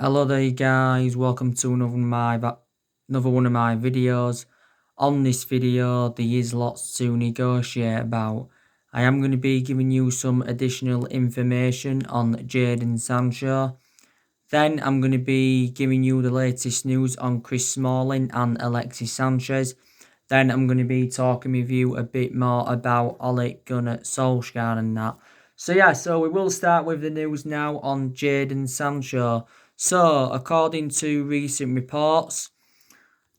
Hello there guys, welcome to another one of my videos. On this video there is lots to negotiate about. I am going to be giving you some additional information on Jadon Sancho. Then I'm going to be giving you the latest news on Chris Smalling and Alexis Sanchez. Then I'm going to be talking with you a bit more about Ole Gunnar Sosljaker and that. So we will start with the news now on Jadon Sancho. So, according to recent reports,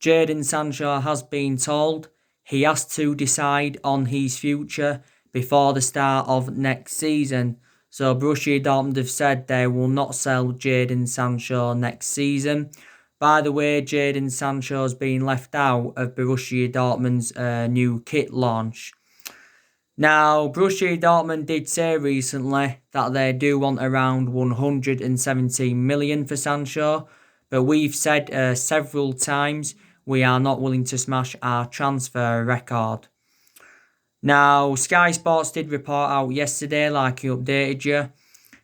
Jadon Sancho has been told he has to decide on his future before the start of next season. So, Borussia Dortmund have said they will not sell Jadon Sancho next season. By the way, Jadon Sancho has been left out of Borussia Dortmund's new kit launch. Now, Borussia Dortmund did say recently that they do want around 117 million for Sancho, but we've said several times we are not willing to smash our transfer record. Now, Sky Sports did report out yesterday, like he updated you.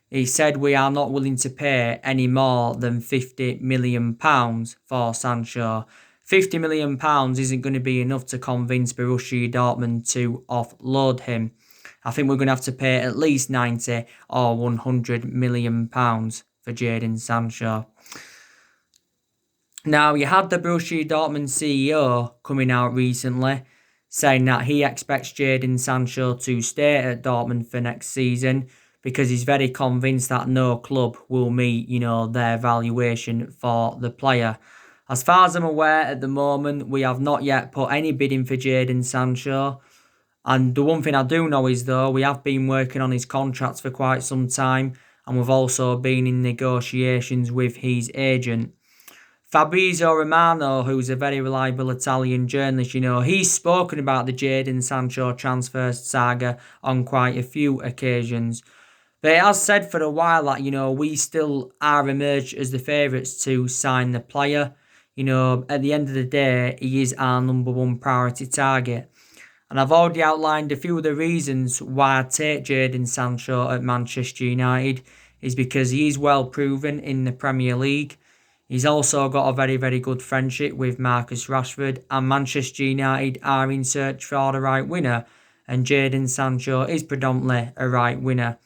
He said we are not willing to pay any more than £50 million for Sancho. £50 million isn't going to be enough to convince Borussia Dortmund to offload him. I think we're going to have to pay at least 90 or £100 million for Jadon Sancho. Now, you had the Borussia Dortmund CEO coming out recently saying that he expects Jadon Sancho to stay at Dortmund for next season because he's very convinced that no club will meet, their valuation for the player. As far as I'm aware, at the moment, we have not yet put any bidding for Jadon Sancho. And the one thing I do know is, though, we have been working on his contracts for quite some time, and we've also been in negotiations with his agent. Fabrizio Romano, who's a very reliable Italian journalist, he's spoken about the Jadon Sancho transfer saga on quite a few occasions. But it has said for a while that, we still are emerged as the favourites to sign the player. At the end of the day, he is our number one priority target. And I've already outlined a few of the reasons why I take Jadon Sancho at Manchester United is because he is well proven in the Premier League. He's also got a very, very good friendship with Marcus Rashford, and Manchester United are in search for the right winner, and Jadon Sancho is predominantly a right winner.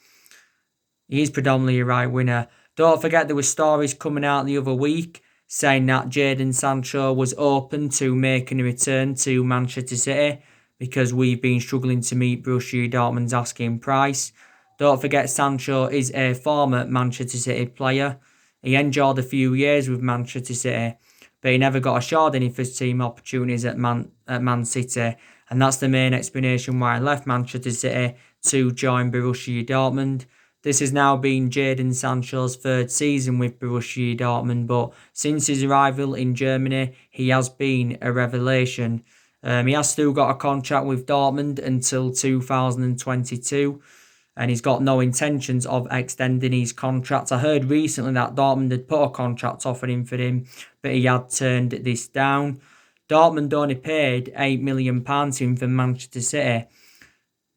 He is predominantly a right winner. Don't forget there were stories coming out the other week saying that Jadon Sancho was open to making a return to Manchester City because we've been struggling to meet Borussia Dortmund's asking price. Don't forget Sancho is a former Manchester City player. He enjoyed a few years with Manchester City, but he never got assured any first team opportunities at Man City, and that's the main explanation why he left Manchester City to join Borussia Dortmund. This has now been Jadon Sancho's third season with Borussia Dortmund, but since his arrival in Germany, he has been a revelation. He has still got a contract with Dortmund until 2022, and he's got no intentions of extending his contract. I heard recently that Dortmund had put a contract offer in for him, but he had turned this down. Dortmund only paid £8 million to him from Manchester City.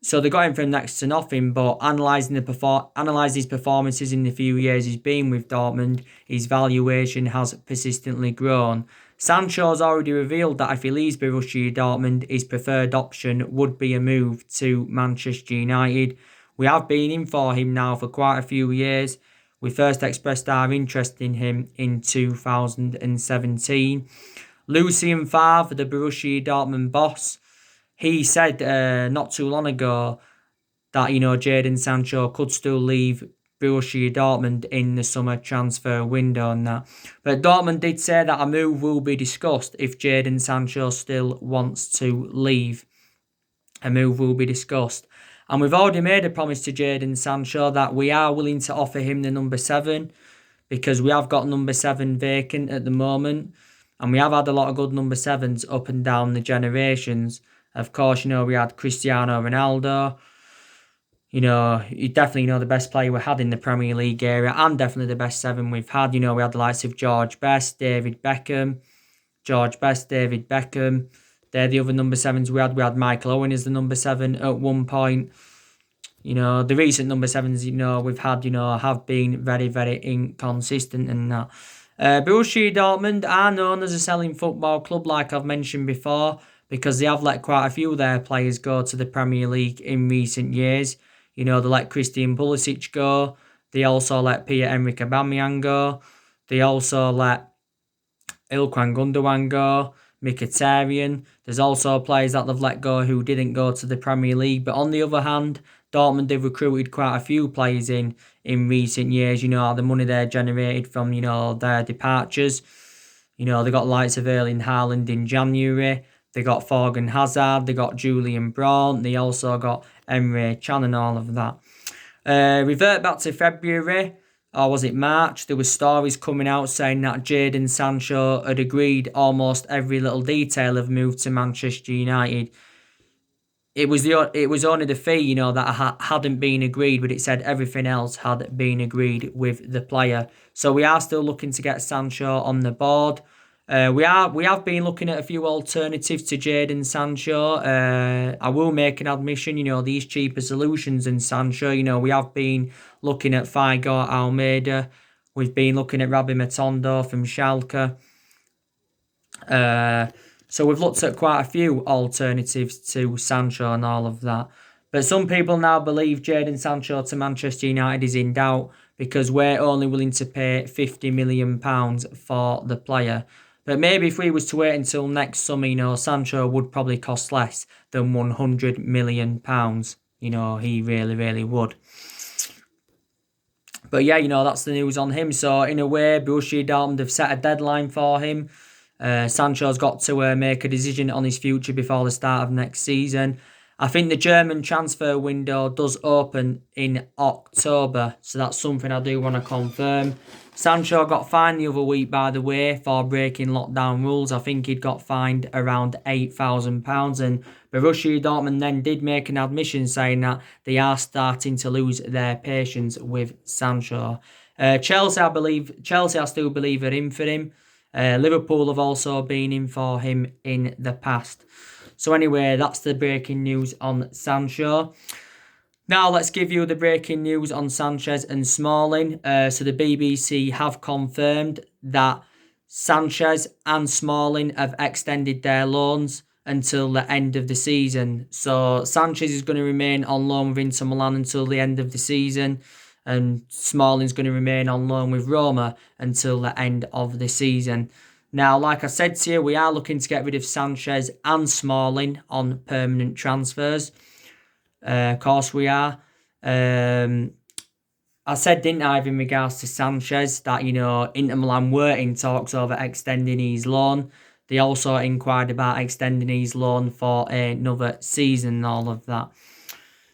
So they got him for next to nothing, but analysing his performances in the few years he's been with Dortmund, his valuation has persistently grown. Sancho's already revealed that if he leaves Borussia Dortmund, his preferred option would be a move to Manchester United. We have been in for him now for quite a few years. We first expressed our interest in him in 2017. Lucien Favre, the Borussia Dortmund boss, he said not too long ago that, Jadon Sancho could still leave Borussia Dortmund in the summer transfer window and that. But Dortmund did say that a move will be discussed if Jadon Sancho still wants to leave. A move will be discussed. And we've already made a promise to Jadon Sancho that we are willing to offer him the number 7 because we have got number 7 vacant at the moment. And we have had a lot of good number 7s up and down the generations. Of course, we had Cristiano Ronaldo. You definitely, the best player we had in the Premier League area and definitely the best 7 we've had. We had the likes of George Best, David Beckham. They're the other number 7s we had. We had Michael Owen as the number 7 at one point. The recent number sevens, we've had, have been very, very inconsistent and that. Borussia Dortmund are known as a selling football club, like I've mentioned before, because they have let quite a few of their players go to the Premier League in recent years. They let Christian Pulisic go. They also let Pierre-Emerick Aubameyang go. They also let Ilkay Gundogan go, Mkhitaryan. There's also players that they've let go who didn't go to the Premier League. But on the other hand, Dortmund have recruited quite a few players in recent years. The money they generated from, their departures. They got the likes of Erling Haaland in January. They got Thorgan Hazard. They got Julian Braun. They also got Emre Can and all of that. Revert back to February, or was it March? There was stories coming out saying that Jadon Sancho had agreed almost every little detail of move to Manchester United. It was only the fee, that hadn't been agreed, but it said everything else had been agreed with the player. So we are still looking to get Sancho on the board. We have been looking at a few alternatives to Jadon Sancho. I will make an admission, these cheaper solutions than Sancho. We have been looking at Figo Almeida. We've been looking at Rabbi Matondo from Schalke. So we've looked at quite a few alternatives to Sancho and all of that. But some people now believe Jadon Sancho to Manchester United is in doubt because we're only willing to pay £50 million for the player. But maybe if we was to wait until next summer, Sancho would probably cost less than £100 million. He really, really would. But yeah, that's the news on him. So in a way, Borussia Dortmund have set a deadline for him. Sancho's got to make a decision on his future before the start of next season. I think the German transfer window does open in October, so that's something I do want to confirm. Sancho got fined the other week, by the way, for breaking lockdown rules. I think he'd got fined around £8,000, and Borussia Dortmund then did make an admission saying that they are starting to lose their patience with Sancho. Chelsea, I still believe are in for him. Liverpool have also been in for him in the past. So anyway, that's the breaking news on Sancho. Now let's give you the breaking news on Sanchez and Smalling. So the BBC have confirmed that Sanchez and Smalling have extended their loans until the end of the season. So Sanchez is going to remain on loan with Inter Milan until the end of the season, and Smalling's going to remain on loan with Roma until the end of the season. Now, like I said to you, we are looking to get rid of Sanchez and Smalling on permanent transfers. Of course we are. I said, didn't I, in regards to Sanchez, that, Inter Milan were in talks over extending his loan. They also inquired about extending his loan for another season and all of that.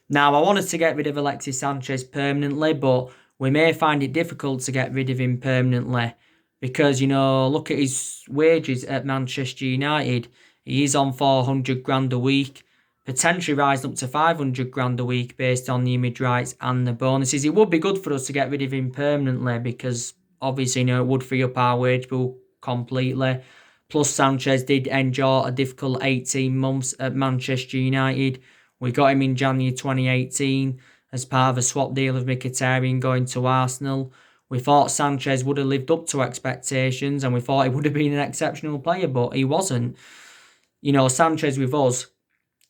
Now, I wanted to get rid of Alexis Sanchez permanently, but we may find it difficult to get rid of him permanently because, look at his wages at Manchester United. He is on 400 grand a week, potentially rising up to 500 grand a week based on the image rights and the bonuses. It would be good for us to get rid of him permanently because, obviously, it would free up our wage bill completely. Plus, Sanchez did endure a difficult 18 months at Manchester United. We got him in January 2018 as part of a swap deal of Mkhitaryan going to Arsenal. We thought Sanchez would have lived up to expectations and we thought he would have been an exceptional player, but he wasn't. Sanchez with us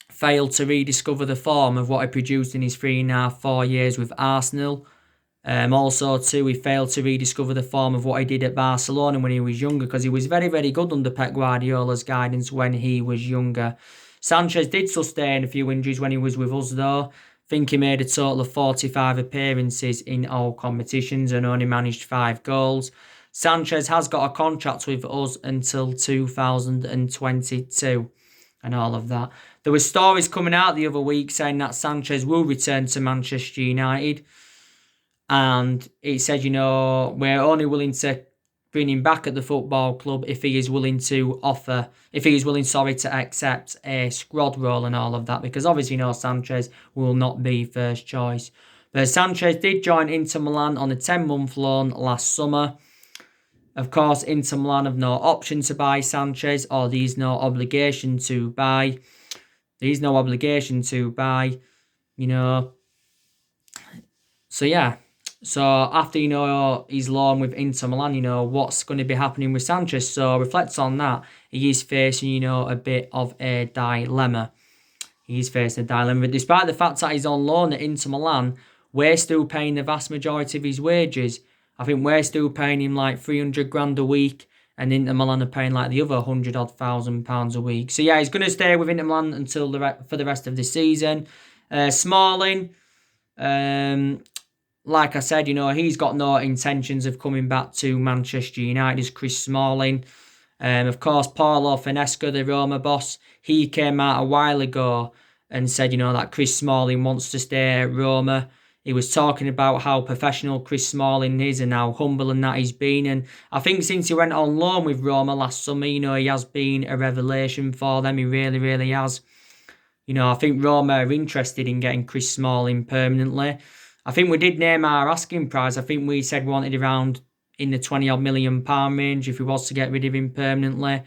failed to rediscover the form of what he produced in his 3.5-4 years with Arsenal. Also, too, he failed to rediscover the form of what he did at Barcelona when he was younger because he was very, very good under Pep Guardiola's guidance when he was younger. Sanchez did sustain a few injuries when he was with us, though. I think he made a total of 45 appearances in all competitions and only managed 5 goals. Sanchez has got a contract with us until 2022 and all of that. There were stories coming out the other week saying that Sanchez will return to Manchester United. And it said, we're only willing to bring him back at the football club if he is willing to accept a squad role and all of that. Because obviously, Sanchez will not be first choice. But Sanchez did join Inter Milan on a 10-month loan last summer. Of course, Inter Milan have no option to buy Sanchez, or there's no obligation to buy. So yeah, so after his loan with Inter Milan, what's going to be happening with Sanchez. So reflects on that. He is facing a bit of a dilemma. He's facing a dilemma. But despite the fact that he's on loan at Inter Milan, we're still paying the vast majority of his wages. I think we're still paying him like 300 grand a week, and Inter Milan are paying like the other 100 odd thousand pounds a week. So yeah, he's going to stay with Inter Milan until for the rest of the season. Smalling, um, like I said, he's got no intentions of coming back to Manchester United as Chris Smalling. Of course, Paulo Finesca, the Roma boss, he came out a while ago and said, that Chris Smalling wants to stay at Roma. He was talking about how professional Chris Smalling is and how humble and that he's been. And I think since he went on loan with Roma last summer, he has been a revelation for them. He really, really has. I think Roma are interested in getting Chris Smalling permanently. I think we did name our asking price. I think we said we wanted around in the 20 odd million pound range if he was to get rid of him permanently.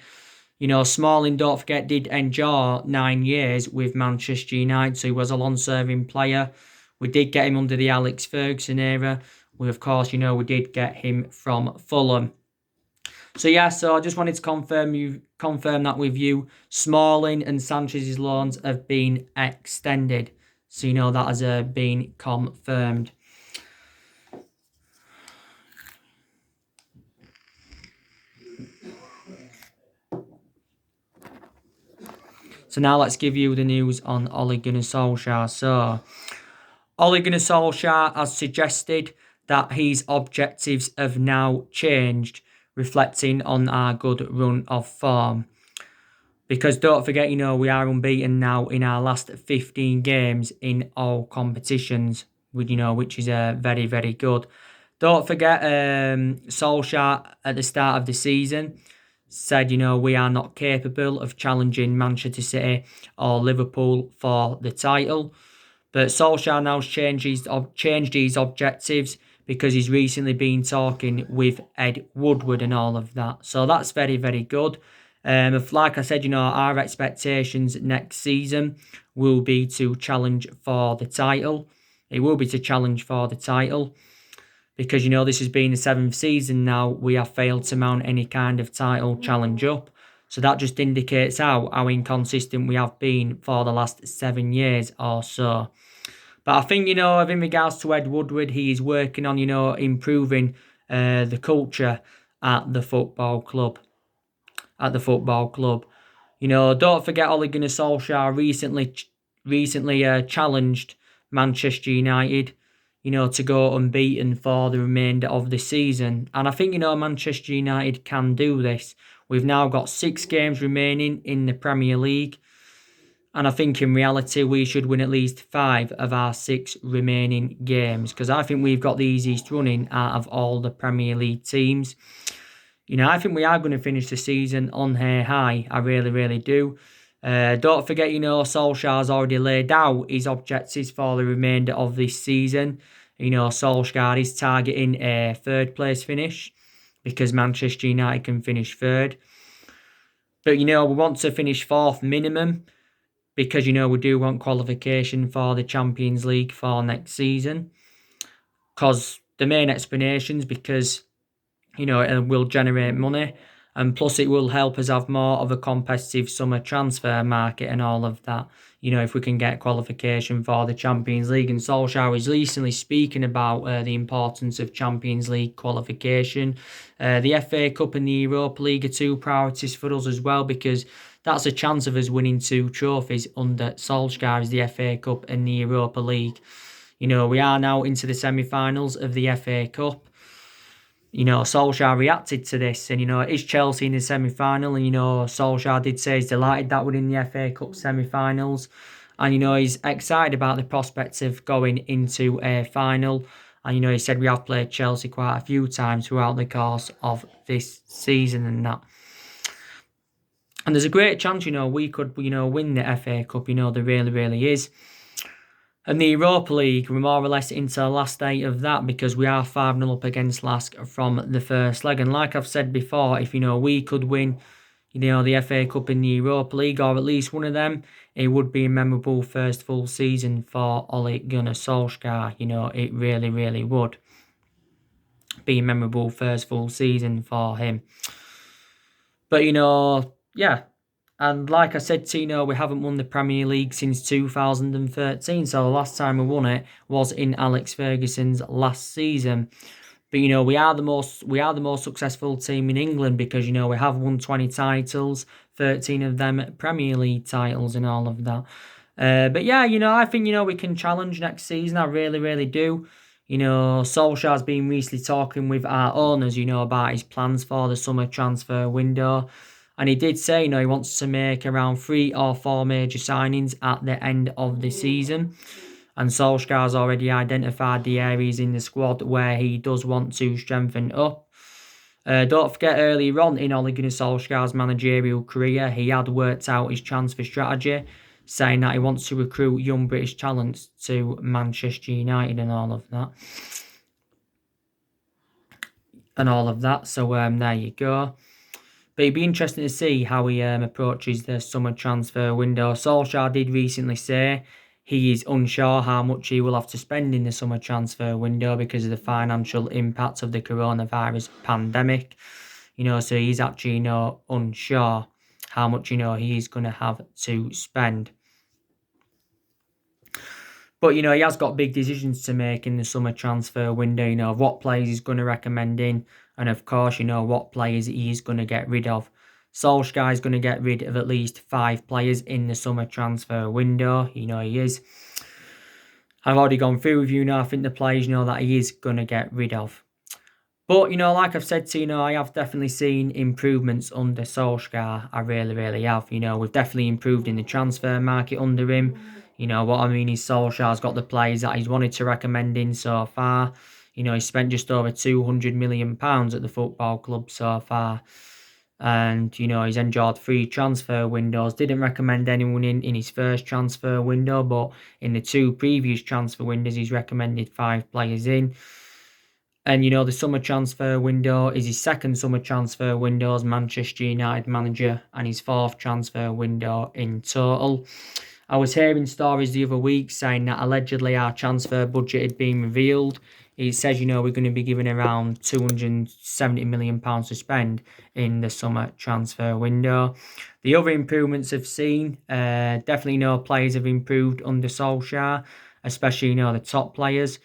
Smalling, don't forget, did endure 9 years with Manchester United, so he was a long-serving player. We did get him under the Alex Ferguson era. Of course, we did get him from Fulham. So yeah, so I just wanted to confirm that with you. Smalling and Sanchez's loans have been extended. So that has been confirmed. So now let's give you the news on Ole Gunnar Solskjaer. So Ole Gunnar Solskjaer has suggested that his objectives have now changed, reflecting on our good run of form. Because don't forget, we are unbeaten now in our last 15 games in all competitions, which is very, very good. Don't forget, Solskjaer at the start of the season said, we are not capable of challenging Manchester City or Liverpool for the title. But Solskjaer now changed his objectives because he's recently been talking with Ed Woodward and all of that. So that's very, very good. Like I said, our expectations next season will be to challenge for the title. It will be to challenge for the title. Because, this has been the 7th season now, we have failed to mount any kind of title challenge up. So that just indicates how inconsistent we have been for the last 7 years or so. But I think, in regards to Ed Woodward, he is working on, improving the culture at the football club. Don't forget Ole Gunnar Solskjaer recently challenged Manchester United, to go unbeaten for the remainder of the season. And I think, Manchester United can do this. We've now got 6 games remaining in the Premier League. And I think in reality, we should win at least 5 of our 6 remaining games. Because I think we've got the easiest running out of all the Premier League teams. I think we are going to finish the season on a high. I really, really do. Don't forget, Solskjaer's already laid out his objectives for the remainder of this season. Solskjaer is targeting a 3rd place finish because Manchester United can finish 3rd. But, we want to finish 4th minimum because, we do want qualification for the Champions League for next season. Because the main explanations, because, it will generate money. And plus it will help us have more of a competitive summer transfer market and all of that. If we can get qualification for the Champions League. And Solskjaer was recently speaking about the importance of Champions League qualification. The FA Cup and the Europa League are 2 priorities for us as well, because that's a chance of us winning 2 trophies under Solskjaer, is the FA Cup and the Europa League. We are now into the semi-finals of the FA Cup. Solskjaer reacted to this and, it's Chelsea in the semi-final and, Solskjaer did say he's delighted that we're in the FA Cup semi-finals and, he's excited about the prospects of going into a final and, he said we have played Chelsea quite a few times throughout the course of this season and that. And there's a great chance, we could, win the FA Cup, there really, really is. And the Europa League, we're more or less into the last 8 of that because we are 5-0 up against Lask from the first leg. And like I've said before, if, we could win, the FA Cup in the Europa League or at least one of them, it would be a memorable first full season for Ole Gunnar Solskjaer. It really, really would be a memorable first full season for him. But, yeah. And like I said to we haven't won the Premier League since 2013. So the last time we won it was in Alex Ferguson's last season. But we are the most successful team in England because we have won 20 titles, 13 of them Premier League titles and all of that. But yeah, I think we can challenge next season. I really, really do. Solskjaer's been recently talking with our owners, about his plans for the summer transfer window. And he did say, he wants to make around 3 or 4 major signings at the end of the season. And Solskjaer's already identified the areas in the squad where he does want to strengthen up. Don't forget, earlier on in Ole Gunnar Solskjaer's managerial career, he had worked out his transfer strategy, saying that he wants to recruit young British talents to Manchester United and all of that. So there you go. But it'd be interesting to see how he approaches the summer transfer window. Solskjaer did recently say he is unsure how much he will have to spend in the summer transfer window because of the financial impact of the coronavirus pandemic. So he's actually, unsure how much, he is going to have to spend. But, he has got big decisions to make in the summer transfer window, of what players he's going to recommend in. And, of course, what players he is going to get rid of. Solskjaer is going to get rid of at least 5 players in the summer transfer window. He is. I've already gone through with I think the players, that he is going to get rid of. But, like I've said to I have definitely seen improvements under Solskjaer. I really, really have. We've definitely improved in the transfer market under him. What I mean is Solskjaer's got the players that he's wanted to recommend in so far. He's spent just over £200 million at the football club so far. And, he's enjoyed 3 transfer windows. Didn't recommend anyone in his first transfer window, but in the 2 previous transfer windows, he's recommended 5 players in. And, the summer transfer window is his second summer transfer window as Manchester United manager and his 4th transfer window in total. I was hearing stories the other week saying that allegedly our transfer budget had been revealed. He says, we're going to be given around £270 million to spend in the summer transfer window. The other improvements I've seen, definitely players have improved under Solskjaer, especially, the top players.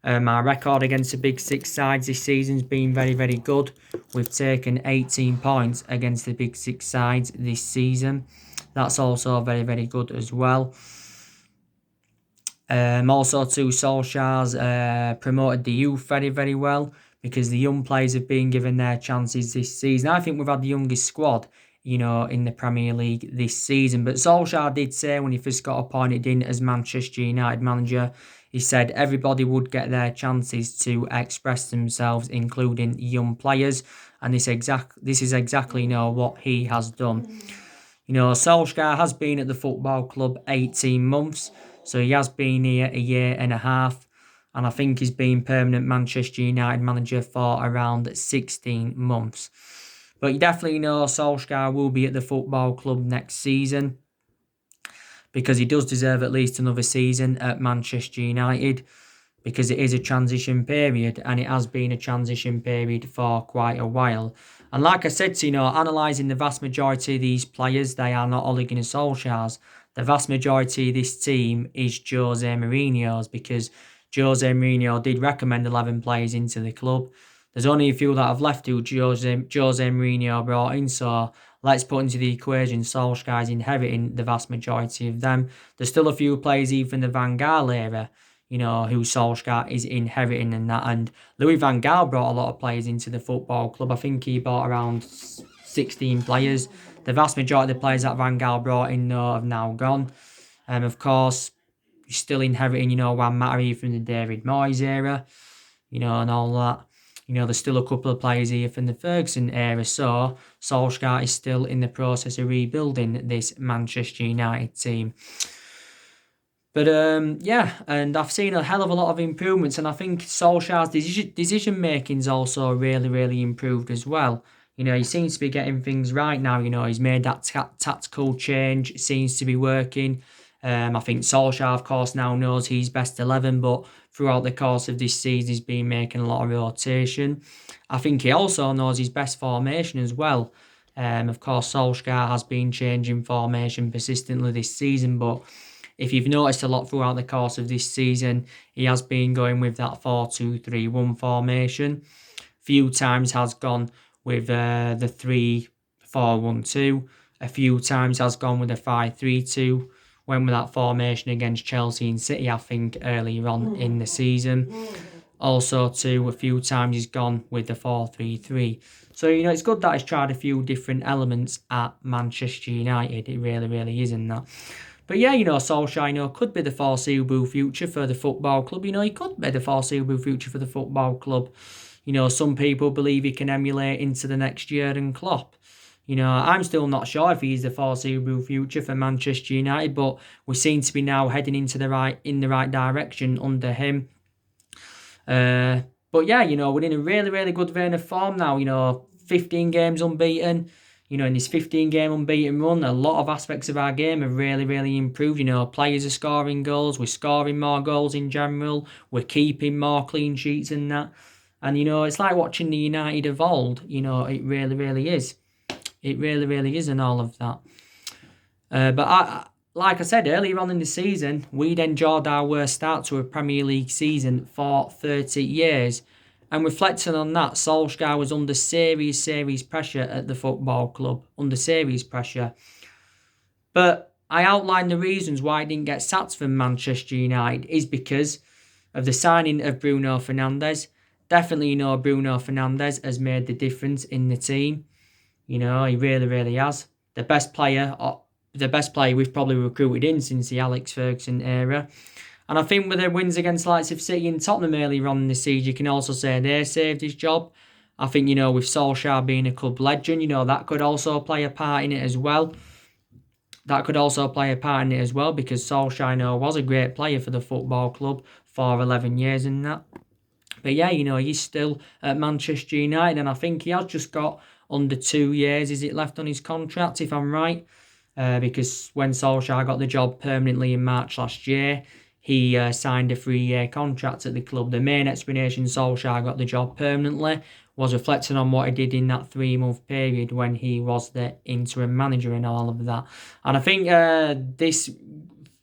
Our record against the Big Six sides this season's been very, very good. We've taken 18 points against the Big Six sides this season. That's also very, very good as well. Also, too, Solskjaer's promoted the youth very, very well because the young players have been given their chances this season. I think we've had the youngest squad, in the Premier League this season. But Solskjaer did say when he first got appointed in as Manchester United manager, he said everybody would get their chances to express themselves, including young players. And this is exactly what he has done. Solskjaer has been at the football club 18 months. So he has been here a year and a half. And I think he's been permanent Manchester United manager for around 16 months. But you definitely Solskjaer will be at the football club next season, because he does deserve at least another season at Manchester United, because it is a transition period, and it has been a transition period for quite a while. And like I said, analysing the vast majority of these players, they are not Ole Gunnar Solskjaer's. The vast majority of this team is Jose Mourinho's, because Jose Mourinho did recommend 11 players into the club. There's only a few that have left who Jose Mourinho brought in, so let's put into the equation Solskjaer's inheriting the vast majority of them. There's still a few players even in the Van Gaal era, who Solskjaer is inheriting and that. And Louis Van Gaal brought a lot of players into the football club. I think he brought around 16 players. The vast majority of the players that Van Gaal brought in, though, have now gone. Of course, he's still inheriting, Juan Mata from the David Moyes era, and all that. There's still a couple of players here from the Ferguson era, so Solskjaer is still in the process of rebuilding this Manchester United team. But, and I've seen a hell of a lot of improvements, and I think Solskjaer's decision-making's also really, really improved as well. He seems to be getting things right now. He's made that tactical change. It seems to be working. I think Solskjaer, of course, now knows he's best 11, but throughout the course of this season, he's been making a lot of rotation. I think he also knows his best formation as well. Of course, Solskjaer has been changing formation persistently this season, but if you've noticed a lot throughout the course of this season, he has been going with that 4-2-3-1 formation. Few times has gone with the 3-4-1-2. A few times has gone with a 5-3-2. Went with that formation against Chelsea and City, I think, earlier on in the season. Also, too, a few times he's gone with the 4-3-3. So, it's good that he's tried a few different elements at Manchester United. It really, really is in that. But yeah, Solskjaer, could be the foreseeable future for the football club. He could be the foreseeable future for the football club. Some people believe he can emulate into the next Jurgen Klopp. I'm still not sure if he's the foreseeable future for Manchester United, but we seem to be now heading in the right direction under him. But yeah, we're in a really, really good vein of form now. 15 games unbeaten. In this 15-game unbeaten run, a lot of aspects of our game have really, really improved. Players are scoring goals. We're scoring more goals in general. We're keeping more clean sheets and that. And, it's like watching the United of old. It really, really is. It really, really is and all of that. But like I said earlier on in the season, we'd enjoyed our worst start to a Premier League season for 30 years. And reflecting on that, Solskjaer was under serious pressure at the football club. Under serious pressure. But I outlined the reasons why he didn't get sacked from Manchester United is because of the signing of Bruno Fernandes. Definitely, Bruno Fernandes has made the difference in the team. He really, really has. The best player we've probably recruited in since the Alex Ferguson era. And I think with their wins against the likes of City and Tottenham earlier on in the season, you can also say they saved his job. I think, with Solskjaer being a club legend, that could also play a part in it as well. Because Solskjaer, was a great player for the football club for 11 years and that. But yeah, he's still at Manchester United, and I think he has just got under 2 years, is it left on his contract, if I'm right? Because when Solskjaer got the job permanently in March last year, he signed a 3-year contract at the club. The main explanation Solskjaer got the job permanently was reflecting on what he did in that 3-month period when he was the interim manager and all of that. And I think this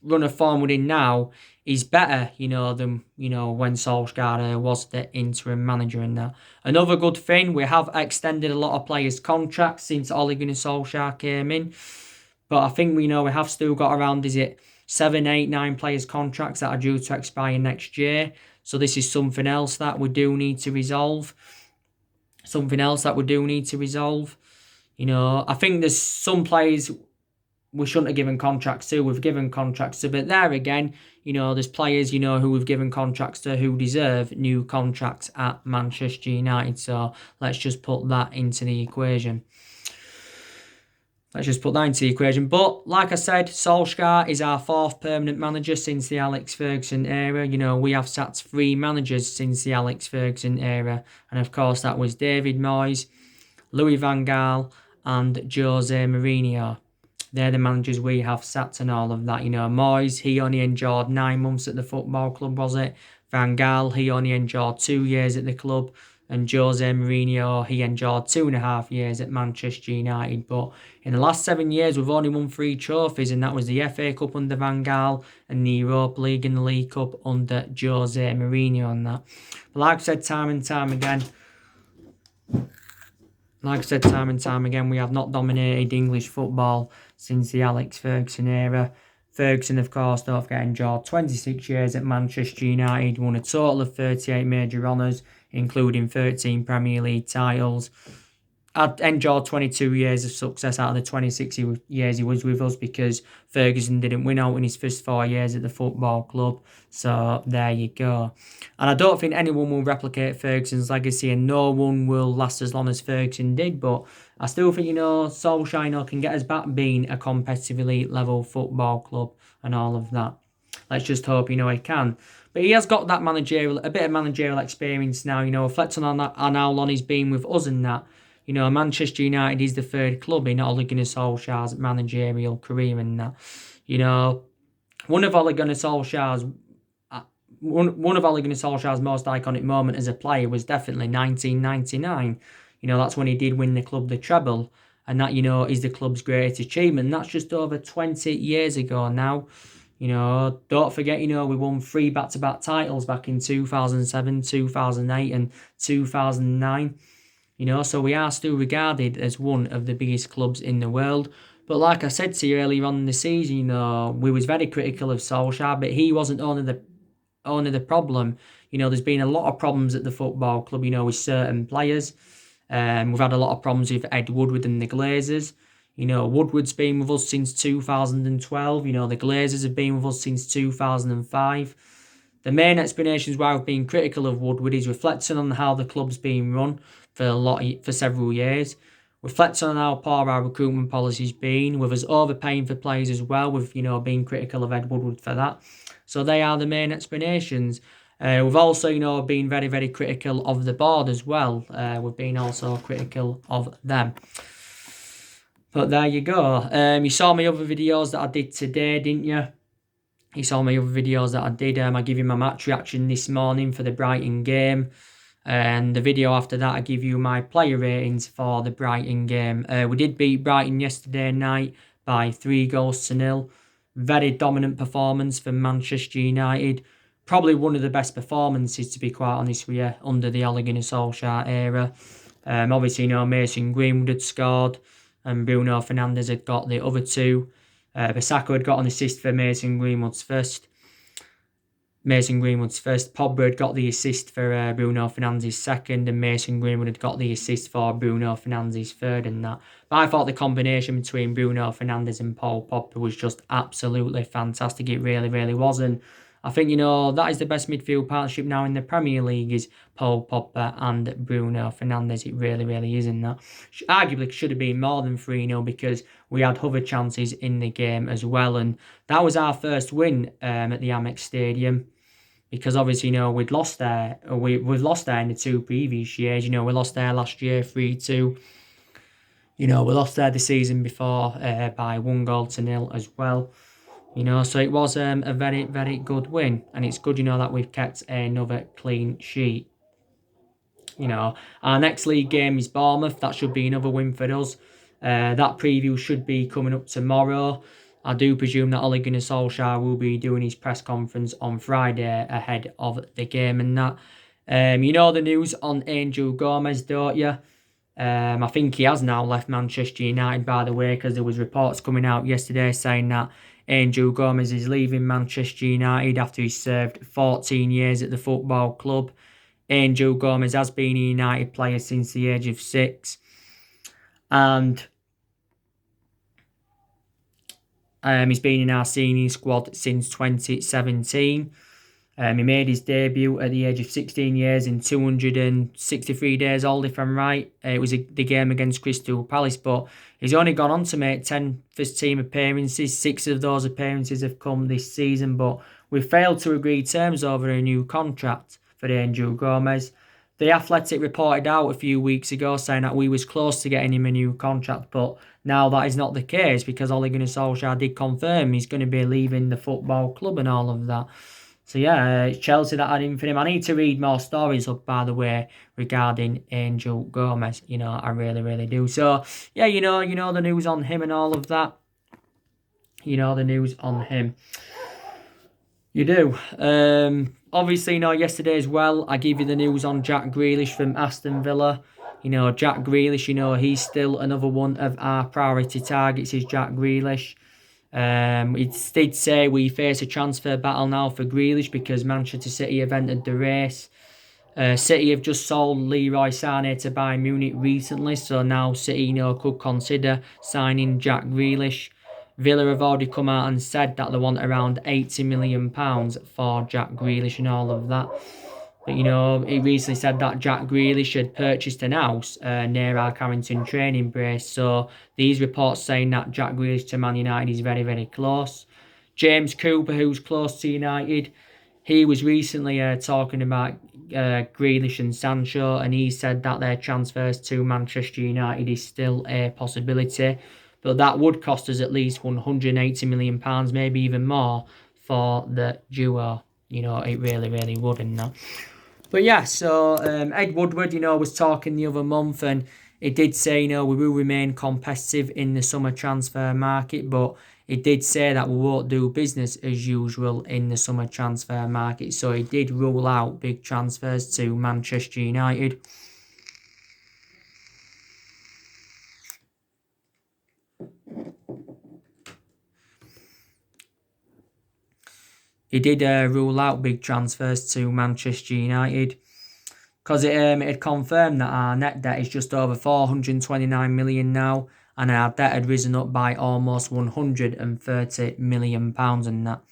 run of form we're in now is better, than, when Solskjaer was the interim manager and that. Another good thing, we have extended a lot of players' contracts since Ole Gunnar Solskjaer came in. But I think we have still got around, 7, 8, 9 players' contracts that are due to expire next year. So this is something else that we do need to resolve. I think there's some players we shouldn't have given contracts to. We've given contracts to. But there again, there's players, who we've given contracts to who deserve new contracts at Manchester United. So let's just put that into the equation. But like I said, Solskjaer is our 4th permanent manager since the Alex Ferguson era. We have sacked 3 managers since the Alex Ferguson era. And of course, that was David Moyes, Louis van Gaal and Jose Mourinho. They're the managers we have sacked and all of that. Moyes, he only endured 9 months at the football club, was it? Van Gaal, he only endured 2 years at the club. And Jose Mourinho, he endured 2.5 years at Manchester United. But in the last 7 years, we've only won 3 trophies, and that was the FA Cup under Van Gaal and the Europa League and the League Cup under Jose Mourinho and that. But like I said time and time again, we have not dominated English football since the Alex Ferguson era. Ferguson, of course, don't forget, endured 26 years at Manchester United, won a total of 38 major honours, including 13 Premier League titles. I'd enjoyed 22 years of success out of the 26 years he was with us because Ferguson didn't win out in his first 4 years at the football club. So there you go. And I don't think anyone will replicate Ferguson's legacy, and no one will last as long as Ferguson did. But I still think, Solskjaer can get us back being a competitive elite level football club and all of that. Let's just hope, he can. But he has got that a bit of managerial experience now, reflecting on that, on how long he's been with us and that. Manchester United is the third club in Ole Gunnar Solskjaer's managerial career, and that. You know, one of Ole Gunnar Solskjaer's one of Ole Gunnar Solskjaer's most iconic moment as a player was definitely 1999. That's when he did win the club the treble, and that is the club's greatest achievement. That's just over 20 years ago now. Don't forget, we won 3 back-to-back titles back in 2007, 2008, and 2009. So we are still regarded as one of the biggest clubs in the world. But like I said to you earlier on in the season, we was very critical of Solskjaer, but he wasn't only the problem. There's been a lot of problems at the football club, with certain players. We've had a lot of problems with Ed Woodward and the Glazers. Woodward's been with us since 2012. The Glazers have been with us since 2005. The main explanations why we've been critical of Woodward is reflecting on how the club's been run for several years. Reflecting on how poor our recruitment policy's been, with us overpaying for players as well, with being critical of Ed Woodward for that. So they are the main explanations. We've also, been very, very critical of the board as well. We've been also critical of them. But there you go. You saw my other videos that I did today, didn't you? You saw my other videos that I did. I give you my match reaction this morning for the Brighton game. And the video after that, I give you my player ratings for the Brighton game. We did beat Brighton yesterday night by 3-0. Very dominant performance from Manchester United. Probably one of the best performances, to be quite honest with you, under the Ole Gunnar Solskjaer era. Obviously, Mason Greenwood had scored, and Bruno Fernandes had got the other 2. Bissaka had got an assist for Mason Greenwood's first. Pogba had got the assist for Bruno Fernandes' second, and Mason Greenwood had got the assist for Bruno Fernandes' third and that. But I thought the combination between Bruno Fernandes and Paul Pogba was just absolutely fantastic. It really, really was. And I think, that is the best midfield partnership now in the Premier League is Paul Pogba and Bruno Fernandes. It really, really is in that. Arguably should have been more than 3-0 because we had other chances in the game as well. And that was our first win at the Amex Stadium. Because obviously, we'd lost there. We've lost there in the 2 previous years. We lost there last year 3-2. We lost there the season before by 1-0 as well. So it was a very, very good win. And it's good, that we've kept another clean sheet. Our next league game is Bournemouth. That should be another win for us. That preview should be coming up tomorrow. I do presume that Ole Gunnar Solskjaer will be doing his press conference on Friday ahead of the game and that. The news on Angel Gomez, don't you? I think he has now left Manchester United, by the way, because there was reports coming out yesterday saying that Angel Gomez is leaving Manchester United after he served 14 years at the football club. Angel Gomez has been a United player since the age of 6. And he's been in our senior squad since 2017. He made his debut at the age of 16 years in 263 days old, if I'm right. It was the game against Crystal Palace, but he's only gone on to make 10 first-team appearances. 6 of those appearances have come this season, but we failed to agree terms over a new contract for Angel Gomez. The Athletic reported out a few weeks ago saying that we was close to getting him a new contract, but now that is not the case because Ole Gunnar Solskjaer did confirm he's going to be leaving the football club and all of that. So yeah, it's Chelsea that had him for him. I need to read more stories up, by the way, regarding Angel Gomez. I really, really do. So yeah, the news on him and all of that. The news on him. You do. Obviously, yesterday as well, I gave you the news on Jack Grealish from Aston Villa. Jack Grealish, he's still another one of our priority targets is Jack Grealish. It did say we face a transfer battle now for Grealish because Manchester City have entered the race. City have just sold Leroy Sané to Bayern Munich recently, so now City, could consider signing Jack Grealish. Villa have already come out and said that they want around £80 million for Jack Grealish and all of that. But, he recently said that Jack Grealish had purchased an house near our Carrington training base. So these reports saying that Jack Grealish to Man United is very, very close. James Cooper, who's close to United, he was recently talking about Grealish and Sancho, and he said that their transfers to Manchester United is still a possibility. But that would cost us at least £180 million, maybe even more, for the duo. It really, really would, and that. But yeah, so Ed Woodward, was talking the other month, and he did say, we will remain competitive in the summer transfer market, but he did say that we won't do business as usual in the summer transfer market. So he did rule out big transfers to Manchester United. He did rule out big transfers to Manchester United, because it had confirmed that our net debt is just over 429 million now, and our debt had risen up by almost 130 million pounds and that.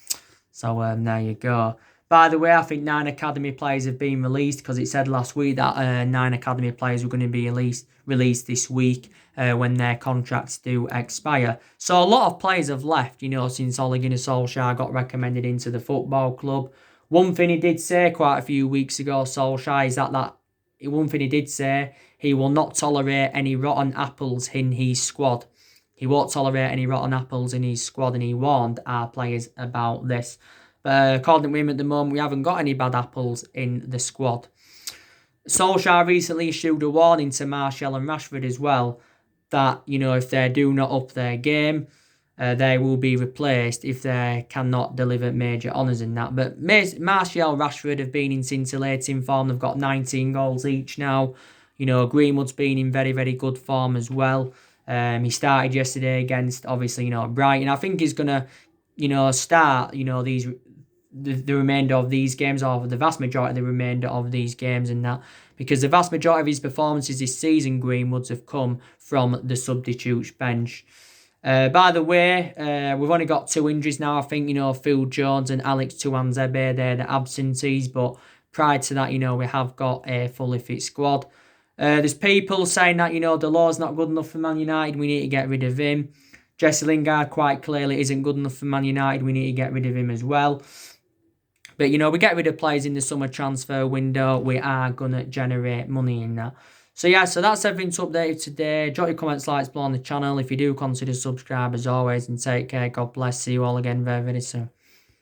So there you go. By the way, I think 9 academy players have been released, because it said last week that 9 academy players were going to be released this week when their contracts do expire. So a lot of players have left, since Ole Gunnar Solskjaer got recommended into the football club. One thing he did say quite a few weeks ago, Solskjaer, is that one thing he did say, he will not tolerate any rotten apples in his squad. He won't tolerate any rotten apples in his squad, and he warned our players about this. But according to him at the moment, we haven't got any bad apples in the squad. Solskjaer recently issued a warning to Martial and Rashford as well, that, if they do not up their game, they will be replaced if they cannot deliver major honours in that. But Martial, Rashford have been in scintillating form. They've got 19 goals each now. Greenwood's been in very, very good form as well. He started yesterday against, obviously, Brighton. I think he's going to, start, the remainder of these games, or the vast majority of the remainder of these games and that, because the vast majority of his performances this season, Greenwood's, have come from the substitutes bench. By the way, we've only got 2 injuries now. I think, Phil Jones and Alex Tuanzebe, they're the absentees, but prior to that, we have got a fully fit squad. There's people saying that, Delors not good enough for Man United, we need to get rid of him. Jesse Lingard quite clearly isn't good enough for Man United, we need to get rid of him as well. But, we get rid of players in the summer transfer window, we are going to generate money in that. So yeah, so that's everything to update today. Drop your comments, likes below on the channel. If you do, consider subscribe as always, and take care. God bless. See you all again very, very soon.